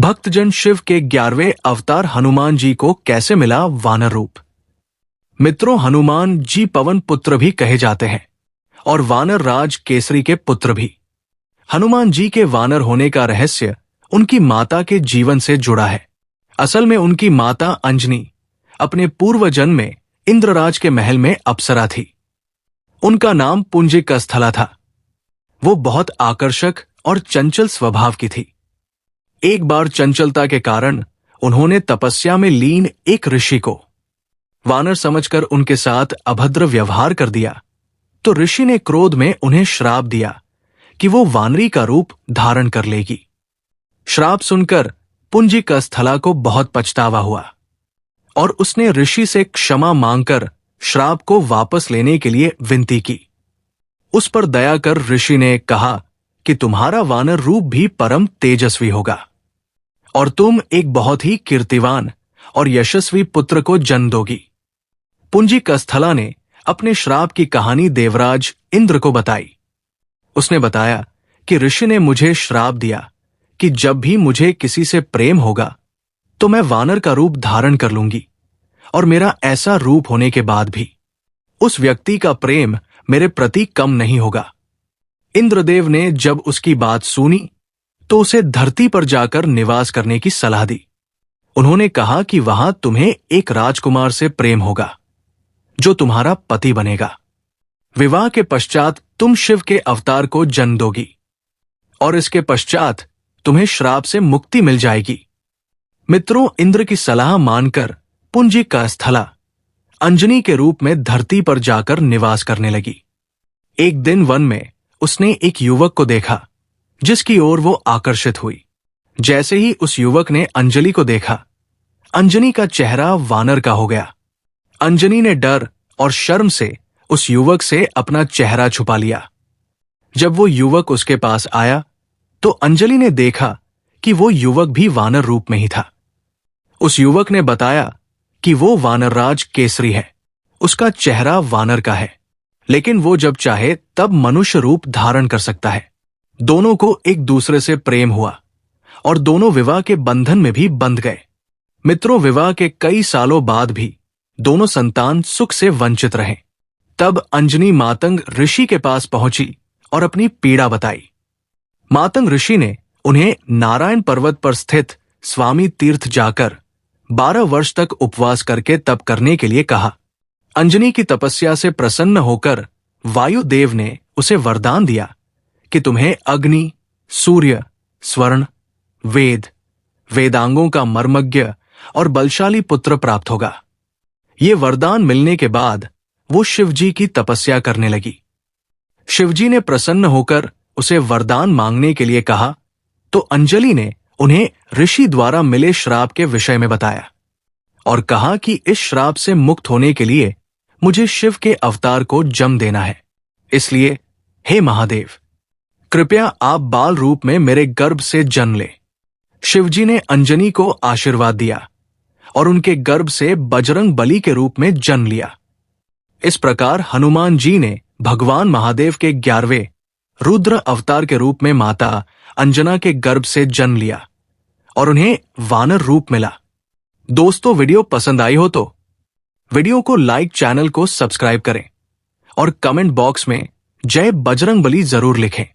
भक्तजन शिव के 11वें अवतार हनुमान जी को कैसे मिला वानर रूप। मित्रों, हनुमान जी पवन पुत्र भी कहे जाते हैं और वानर राज केसरी के पुत्र भी। हनुमान जी के वानर होने का रहस्य उनकी माता के जीवन से जुड़ा है। असल में उनकी माता अंजनी अपने पूर्व जन्म में इंद्रराज के महल में अप्सरा थी। उनका नाम पुंजिकस्थला था। वो बहुत आकर्षक और चंचल स्वभाव की थी। एक बार चंचलता के कारण उन्होंने तपस्या में लीन एक ऋषि को वानर समझकर उनके साथ अभद्र व्यवहार कर दिया, तो ऋषि ने क्रोध में उन्हें श्राप दिया कि वो वानरी का रूप धारण कर लेगी। श्राप सुनकर पुंजिकस्थला को बहुत पछतावा हुआ और उसने ऋषि से क्षमा मांगकर श्राप को वापस लेने के लिए विनती की। उस पर दया कर ऋषि ने कहा कि तुम्हारा वानर रूप भी परम तेजस्वी होगा और तुम एक बहुत ही कीर्तिवान और यशस्वी पुत्र को जन्म दोगी। पुंजिकस्थला ने अपने श्राप की कहानी देवराज इंद्र को बताई। उसने बताया कि ऋषि ने मुझे श्राप दिया कि जब भी मुझे किसी से प्रेम होगा तो मैं वानर का रूप धारण कर लूंगी, और मेरा ऐसा रूप होने के बाद भी उस व्यक्ति का प्रेम मेरे प्रति कम नहीं होगा। इंद्रदेव ने जब उसकी बात सुनी तो उसे धरती पर जाकर निवास करने की सलाह दी। उन्होंने कहा कि वहां तुम्हें एक राजकुमार से प्रेम होगा जो तुम्हारा पति बनेगा। विवाह के पश्चात तुम शिव के अवतार को जन्म दोगी और इसके पश्चात तुम्हें श्राप से मुक्ति मिल जाएगी। मित्रों, इंद्र की सलाह मानकर पुंजिकस्थला अंजनी के रूप में धरती पर जाकर निवास करने लगी। एक दिन वन में उसने एक युवक को देखा जिसकी ओर वो आकर्षित हुई। जैसे ही उस युवक ने अंजलि को देखा, अंजनी का चेहरा वानर का हो गया। अंजनी ने डर और शर्म से उस युवक से अपना चेहरा छुपा लिया। जब वो युवक उसके पास आया तो अंजलि ने देखा कि वो युवक भी वानर रूप में ही था। उस युवक ने बताया कि वो वानरराज केसरी है। उसका चेहरा वानर का है, लेकिन वो जब चाहे तब मनुष्य रूप धारण कर सकता है। दोनों को एक दूसरे से प्रेम हुआ और दोनों विवाह के बंधन में भी बंध गए। मित्रों, विवाह के कई सालों बाद भी दोनों संतान सुख से वंचित रहे। तब अंजनी मातंग ऋषि के पास पहुंची और अपनी पीड़ा बताई। मातंग ऋषि ने उन्हें नारायण पर्वत पर स्थित स्वामी तीर्थ जाकर 12 वर्ष तक उपवास करके तप करने के लिए कहा। अंजनी की तपस्या से प्रसन्न होकर वायुदेव ने उसे वरदान दिया कि तुम्हें अग्नि, सूर्य, स्वर्ण, वेद, वेदांगों का मर्मज्ञ और बलशाली पुत्र प्राप्त होगा। ये वरदान मिलने के बाद वो शिवजी की तपस्या करने लगी। शिवजी ने प्रसन्न होकर उसे वरदान मांगने के लिए कहा, तो अंजलि ने उन्हें ऋषि द्वारा मिले श्राप के विषय में बताया और कहा कि इस श्राप से मुक्त होने के लिए मुझे शिव के अवतार को जन्म देना है। इसलिए हे महादेव, कृपया आप बाल रूप में मेरे गर्भ से जन्म ले। शिवजी ने अंजनी को आशीर्वाद दिया और उनके गर्भ से बजरंग बली के रूप में जन्म लिया। इस प्रकार हनुमान जी ने भगवान महादेव के 11वें रुद्र अवतार के रूप में माता अंजना के गर्भ से जन्म लिया और उन्हें वानर रूप मिला। दोस्तों, वीडियो पसंद आई हो तो वीडियो को लाइक, चैनल को सब्सक्राइब करें और कमेंट बॉक्स में जय बजरंग बली जरूर लिखें।